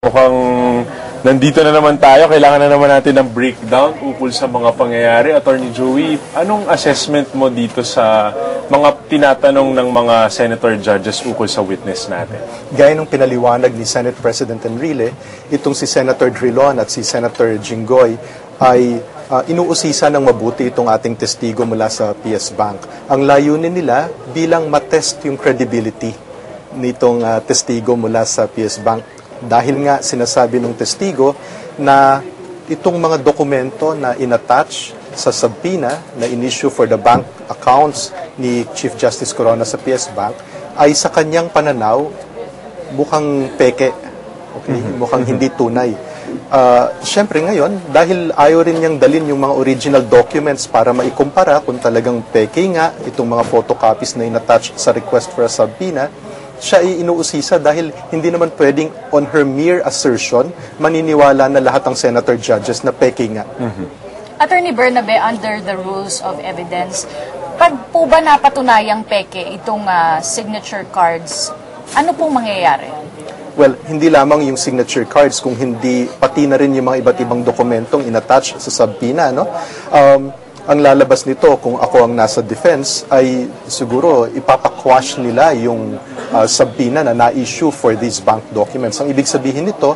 Mukhang nandito na naman tayo. Kailangan na naman natin ng breakdown ukol sa mga pangyayari. Attorney Joey, anong assessment mo dito sa mga tinatanong ng mga senator judges ukol sa witness natin? Gaya ng pinaliwanag ni Senate President Enrile, itong si Senator Drilon at si Senator Jinggoy ay inuusisa ng mabuti itong ating testigo mula sa PS Bank. Ang layunin nila bilang matest yung credibility nitong testigo mula sa PS Bank. Dahil nga sinasabi ng testigo na itong mga dokumento na inattach sa subpoena na in-issue for the bank accounts ni Chief Justice Corona sa PS Bank ay sa kanyang pananaw mukhang peke, okay? Mukhang hindi tunay. Siyempre ngayon, dahil ayaw rin niyang dalin yung mga original documents para maikumpara kung talagang peke nga itong mga photocopies na inattach sa request for a subpoena, siya ay inuusisa dahil hindi naman pwedeng on her mere assertion maniniwala na lahat ng senator judges na peke nga. Attorney Bernabe, under the rules of evidence, pag po ba napatunayang peke itong signature cards, ano pong mangyayari? Well, hindi lamang yung signature cards, kung hindi pati na rin yung mga iba't ibang dokumentong inattach sa subpoena, no? Ang lalabas nito, kung ako ang nasa defense, ay siguro ipapakwash nila yung subpoena na na-issue for these bank documents. Ang ibig sabihin nito,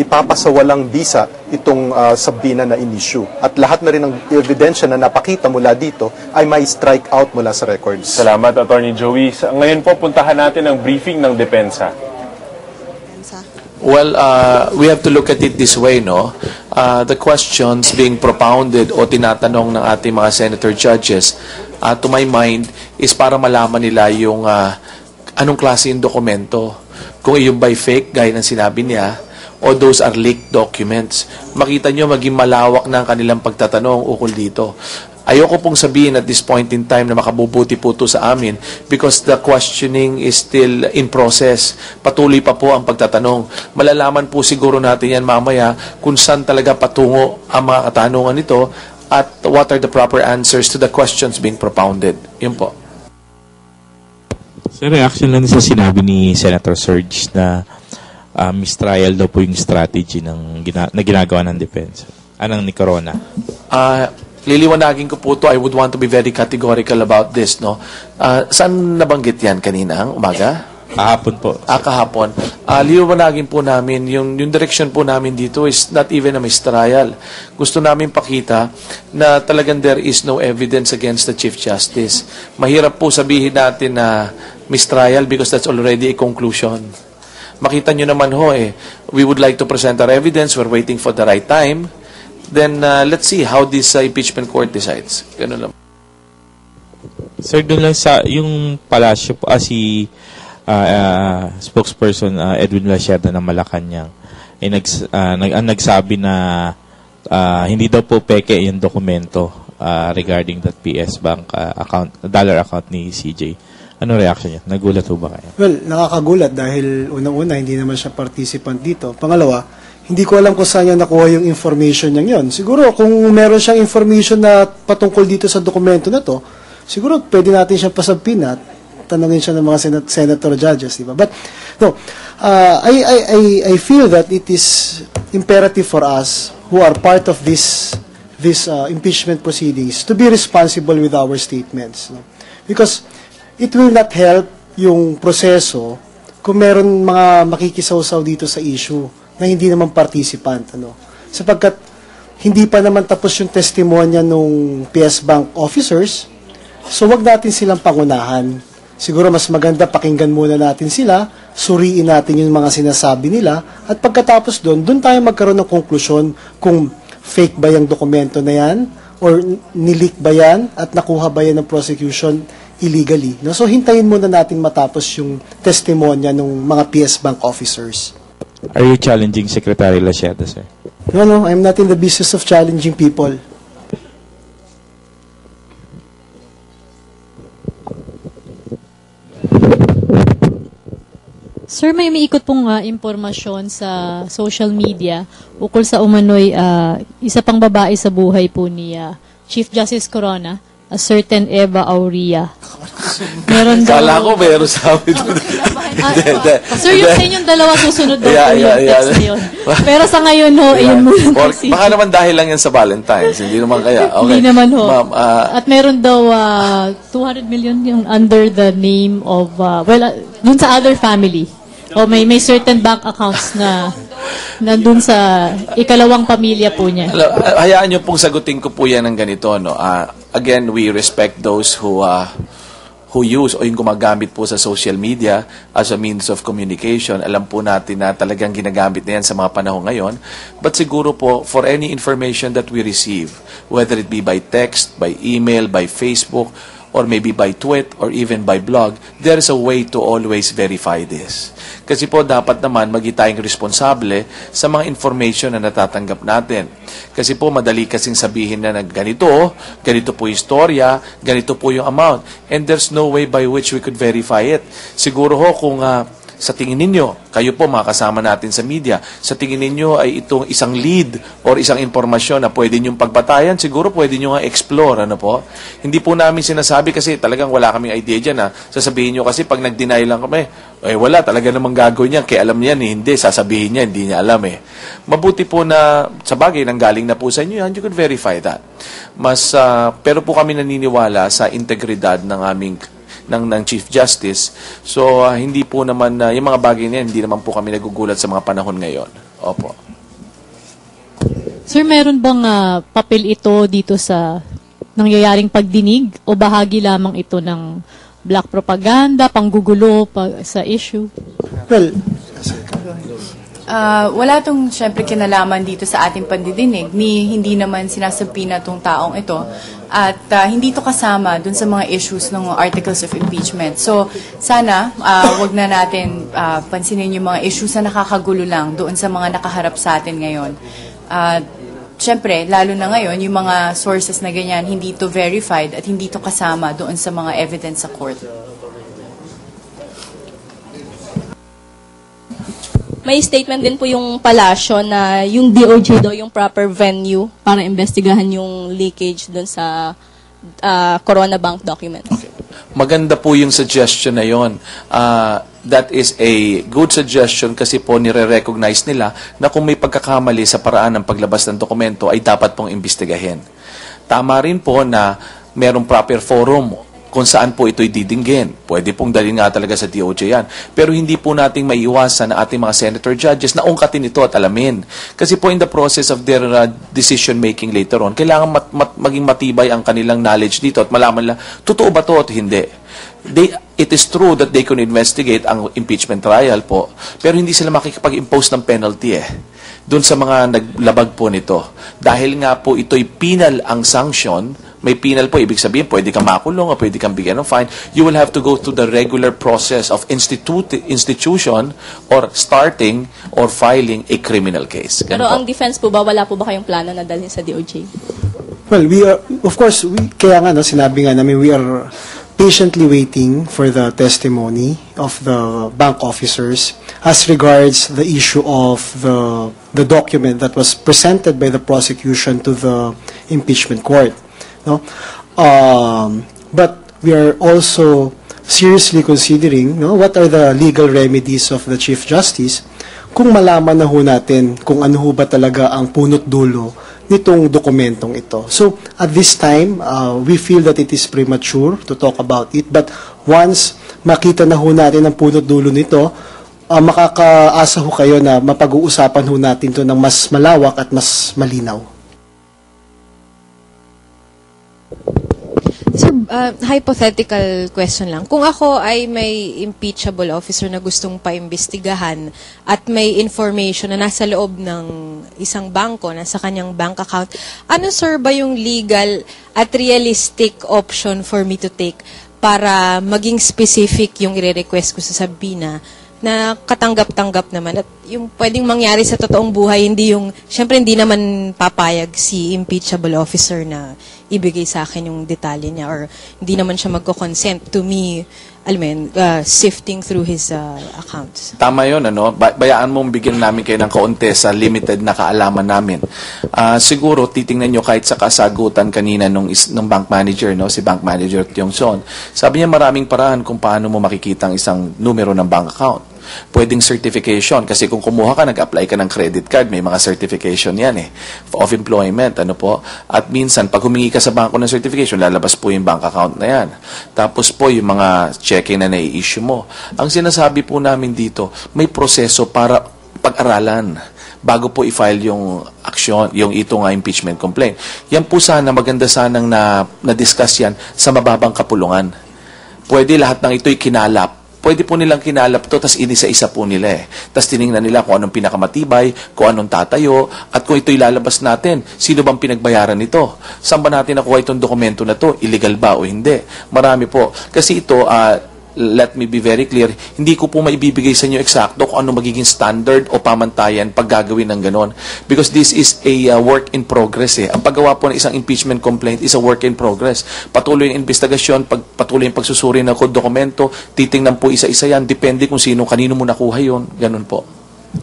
ipapasawalang bisa itong subpoena na in-issue. At lahat na rin ng ebidensya na napakita mula dito ay may strike out mula sa records. Salamat, Attorney Joey. Ngayon po, puntahan natin ang briefing ng depensa. Well, we have to look at it this way, no? The questions being propounded o tinatanong ng ating mga senator judges, to my mind, is para malaman nila yung anong klase yung dokumento. Kung yung by fake, gaya ng sinabi niya, o those are leaked documents. Makita nyo maging malawak na ang kanilang pagtatanong ukol dito. Ayoko pong sabihin at this point in time na makabubuti po ito sa amin because the questioning is still in process. Patuloy pa po ang pagtatanong. Malalaman po siguro natin yan mamaya kung saan talaga patungo ang mga katanungan nito at what are the proper answers to the questions being propounded. Yun po. Sir, reaction lang sa sinabi ni Senator Surge na mistrial daw po yung strategy na ginagawa ng defense. Anong ni Corona? Liliwanagin ko po to. I would want to be very categorical about this, no? Saan nabanggit yan kanina? Umaga? Kahapon po. Kahapon. Liliwanagin po namin, yung direction po namin dito is not even a mistrial. Gusto namin pakita na talagang there is no evidence against the Chief Justice. Mahirap po sabihin natin na mistrial because that's already a conclusion. Makita nyo naman we would like to present our evidence. We're waiting for the right time. Then let's see how this impeachment court decides. Ganun lang. Sir, doon lang sa yung palasyo po, si spokesperson Edwin Lacerda ng Malacanang ay nagsabi na hindi daw po peke yung dokumento regarding that PS Bank account, dollar account ni CJ. Ano reaction niya? Nagulat po ba kayo? Well, nakakagulat dahil unang-una hindi naman siya participant dito. Pangalawa, hindi ko alam kung saan niya nakuha yung information niya yun. Siguro, kung meron siyang information na patungkol dito sa dokumento na to, siguro pwede natin siyang pasabpin at tanungin siya ng mga senator judges, di ba? But, no, I feel that it is imperative for us who are part of this impeachment proceedings to be responsible with our statements. No? Because it will not help yung proseso kung meron mga makikisawsaw dito sa issue na hindi naman participant, sapagkat hindi pa naman tapos yung testimonya nung PS Bank officers, so wag natin silang pangunahan. Siguro mas maganda pakinggan muna natin sila, suriin natin yung mga sinasabi nila, at pagkatapos doon tayo magkaroon ng konklusyon kung fake ba yung dokumento na yan, or nileak ba yan, at nakuha ba yan ng prosecution illegally. No? So hintayin muna natin matapos yung testimonya ng mga PS Bank officers. Are you challenging Secretary Lacerda, sir? No, I'm not in the business of challenging people. Sir, may umiikot pong impormasyon sa social media ukol sa umano'y isa pang babae sa buhay po ni Chief Justice Corona, a certain Eva Aurea. Meron daw... Kala ko meron sabi doon. Sir, yung sa inyong dalawa susunod daw po yung text na yun. Pero sa ngayon ho, ayun muna Or, po si... baka naman dahil lang yan sa Valentine's. Hindi naman kaya. Okay. Hindi naman ho. Ma'am, At meron daw 200 million yung under the name of, dun sa other family. O may certain bank accounts na nandun sa ikalawang pamilya po niya. hayaan nyo pong sagutin ko po yan ng ganito. No? Again, we respect those who use o yung gumagamit po sa social media as a means of communication. Alam po natin na talagang ginagamit na yan sa mga panahon ngayon. But siguro po, for any information that we receive, whether it be by text, by email, by Facebook, or maybe by tweet, or even by blog, there is a way to always verify this. Kasi po, dapat naman maging tayong responsable sa mga information na natatanggap natin. Kasi po, madali kasing sabihin na ganito po yung istorya, ganito po yung amount. And there's no way by which we could verify it. Siguro ho, kung sa tingin ninyo, kayo po mga kasama natin sa media, sa tingin ninyo ay itong isang lead or isang impormasyon na pwede nyong pagbatayan, siguro pwede nyo nga explore, ano po? Hindi po namin sinasabi kasi talagang wala kaming idea dyan, ha? Sasabihin nyo kasi pag nag-deny lang kami, wala, talaga namang gagawin niya, kaya alam niya, hindi, sasabihin niya, hindi niya alam eh. Mabuti po na, sa bagay, nanggaling na po sa inyo yan, you could verify that. Pero po kami naniniwala sa integridad ng aming ng Chief Justice. So, hindi po naman, yung mga bagay na yan, hindi naman po kami nagugulat sa mga panahon ngayon. Opo. Sir, meron bang papel ito dito sa nangyayaring pagdinig o bahagi lamang ito ng black propaganda, panggugulo sa issue? Well, wala tong syempre kinalaman dito sa ating pandidinig hindi naman sinasabi na tong taong ito at hindi to kasama dun sa mga issues ng articles of impeachment. So sana wag na natin pansinin yung mga issues na nakakagulo lang doon sa mga nakaharap sa atin ngayon. Syempre, lalo na ngayon, yung mga sources na ganyan, hindi to verified at hindi to kasama doon sa mga evidence sa court. May statement din po yung palasyo na yung DOJ daw yung proper venue para investigahan yung leakage dun sa Corona Bank documents. Okay. Maganda po yung suggestion na yon. That is a good suggestion kasi po nire-recognize nila na kung may pagkakamali sa paraan ng paglabas ng dokumento ay dapat pong imbestigahin. Tama rin po na merong proper forum kung saan po ito'y didinggin. Pwede pong dalhin nga talaga sa DOJ yan. Pero hindi po nating maiiwasan na ating mga senator judges na ungkatin ito at alamin. Kasi po in the process of their decision-making later on, kailangan maging matibay ang kanilang knowledge dito at malaman lang, totoo ba ito at hindi? It is true that they can investigate ang impeachment trial po, pero hindi sila makikipag-impose ng penalty doon sa mga naglabag po nito. Dahil nga po ito'y penal ang sanction, may penal po, ibig sabihin, pwede kang makulong o pwede kang bigyan ng fine. You will have to go through the regular process of institution or starting or filing a criminal case. Pero ang defense po ba, wala po ba kayong plano na dalhin sa DOJ? well, we are, of course, kaya nga, sinabi nga namin, we are patiently waiting for the testimony of the bank officers as regards the issue of the document that was presented by the prosecution to the impeachment court. No? But we are also seriously considering what are the legal remedies of the Chief Justice kung malaman na ho natin kung ano ho ba talaga ang punot dulo nitong dokumentong ito. So, at this time, we feel that it is premature to talk about it. But once makita na ho natin ang punot dulo nito, makakaasa ho kayo na mapag-uusapan ho natin ito ng mas malawak at mas malinaw. Sir, hypothetical question lang. Kung ako ay may impeachable officer na gustong paimbestigahan at may information na nasa loob ng isang bangko, nasa kanyang bank account, ano sir ba yung legal at realistic option for me to take para maging specific yung i-request ko sa Sabina na katanggap-tanggap naman at yung pwedeng mangyari sa totoong buhay, hindi yung, syempre hindi naman papayag si impeachable officer na ibigay sa akin yung detalye niya or hindi naman siya magko-consent to me alam mo yun, sifting through his accounts. Tama yun, ano? Bayaan mong bigyan namin kayo ng kaunti sa limited na kaalaman namin. Siguro, titingnan nyo kahit sa kasagutan kanina nung bank manager, no? Si bank manager Tiong Son. Sabi niya maraming paraan kung paano mo makikita ang isang numero ng bank account. Pwedeng certification, kasi kung kumuha ka, nag-apply ka ng credit card, may mga certification yan of employment, ano po. At minsan, pag humingi ka sa bangko ng certification, lalabas po yung bank account na yan. Tapos po, yung mga checking na nai-issue mo. Ang sinasabi po namin dito, may proseso para pag-aralan bago po i-file yung aksyon, yung impeachment complaint. Yan po sana, maganda sanang na-discuss yan sa mababang kapulungan. Pwede lahat ng ito'y kinalap. Pwede po nilang kinalap to, tas inisa-isa po nila Tas tiningnan nila kung anong pinakamatibay, kung anong tatayo, at kung ito'y lalabas natin, sino bang pinagbayaran nito? Saan ba natin nakuha itong dokumento na to? Illegal ba o hindi? Marami po. Kasi ito, let me be very clear, hindi ko po maibibigay sa inyo eksakto kung ano magiging standard o pamantayan pag gagawin ng ganon. Because this is a work in progress. Ang paggawa po ng isang impeachment complaint is a work in progress. Patuloy yung investigasyon, patuloy yung pagsusuri ng dokumento, titingnan po isa-isa yan, depende kung kanino mo nakuha yun, ganon po.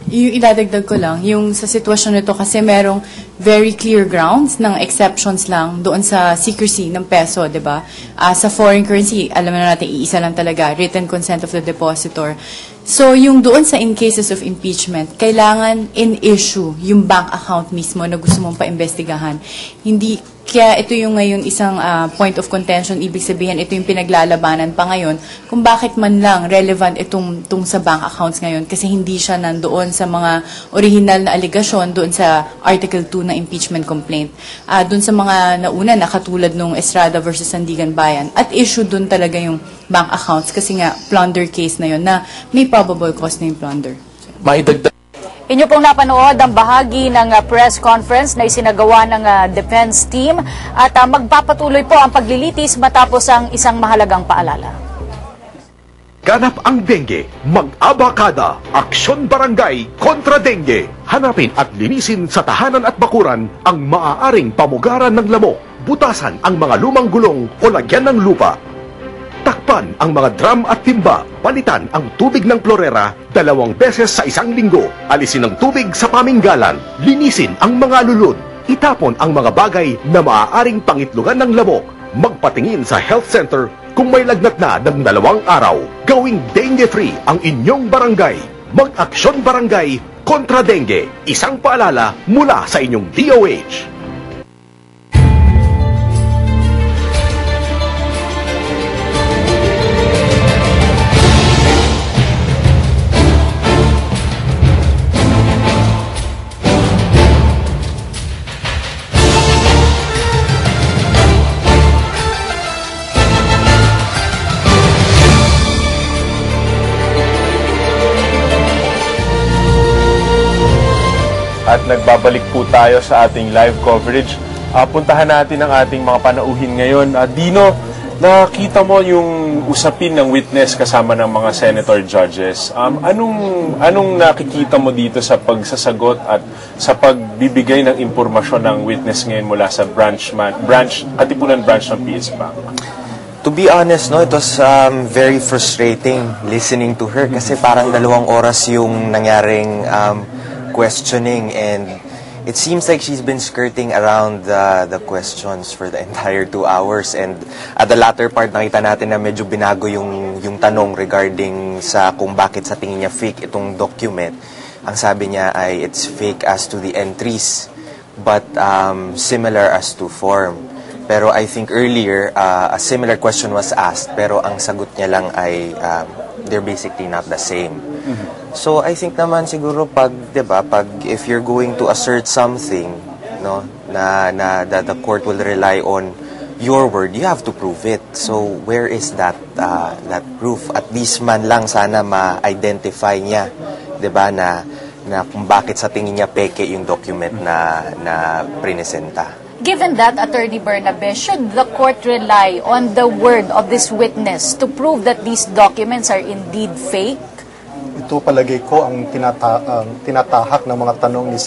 Yung idadagdag ko lang, yung sa sitwasyon nito kasi merong very clear grounds ng exceptions lang doon sa secrecy ng peso, di ba? Sa foreign currency, alam na natin, iisa lang talaga, written consent of the depositor. So, yung doon sa in cases of impeachment, kailangan in-issue yung bank account mismo na gusto mong paimbestigahan. Hindi, kaya ito yung ngayon isang point of contention, ibig sabihin ito yung pinaglalabanan pa ngayon kung bakit man lang relevant itong sa bank accounts ngayon kasi hindi siya nandoon sa mga original na aligasyon doon sa Article 2 na impeachment complaint. Doon sa mga nauna na katulad nung Estrada versus Sandigan Bayan at issue doon talaga yung bank accounts kasi nga plunder case na yun na may probable cause na yung plunder. Maidagdag. Inyo pong napanood ang bahagi ng press conference na isinagawa ng defense team at magpapatuloy po ang paglilitis matapos ang isang mahalagang paalala. Ganap ang dengue, mag-abakada, aksyon barangay kontra dengue. Hanapin at linisin sa tahanan at bakuran ang maaaring pamugaran ng lamok, butasan ang mga lumang gulong o lagyan ng lupa. Takpan ang mga drum at timba, palitan ang tubig ng klorera 2 beses sa isang linggo, alisin ang tubig sa paminggalan, linisin ang mga lulod, itapon ang mga bagay na maaaring pangitlugan ng lamok, magpatingin sa health center kung may lagnat na ng 2 araw, gawing dengue-free ang inyong barangay. Mag-aksyon barangay kontra dengue, isang paalala mula sa inyong DOH. At nagbabalik po tayo sa ating live coverage. Puntahan natin ang ating mga panauhin ngayon. Dino, nakita mo yung usapin ng witness kasama ng mga senator judges. Anong nakikita mo dito sa pagsasagot at sa pagbibigay ng impormasyon ng witness ngayon mula sa Katipunan branch ng PS Bank? To be honest, no, it was very frustrating listening to her kasi parang 2 oras yung nangyaring questioning and it seems like she's been skirting around the questions for the entire 2 hours and at the latter part nakita natin na medyo binago yung tanong regarding sa kung bakit sa tingin niya fake itong document. Ang sabi niya ay it's fake as to the entries but similar as to form. Pero I think earlier a similar question was asked pero ang sagot niya lang ay they're basically not the same. So I think naman siguro pag if you're going to assert something no na the court will rely on your word, you have to prove it. So where is that proof? At least man lang sana ma-identify niya, 'di ba, na kung bakit sa tingin niya peke yung document na presenta. Given that, Attorney Bernabe, should the court rely on the word of this witness to prove that these documents are indeed fake? Ito palagay ko ang tinatahak ng mga tanong ni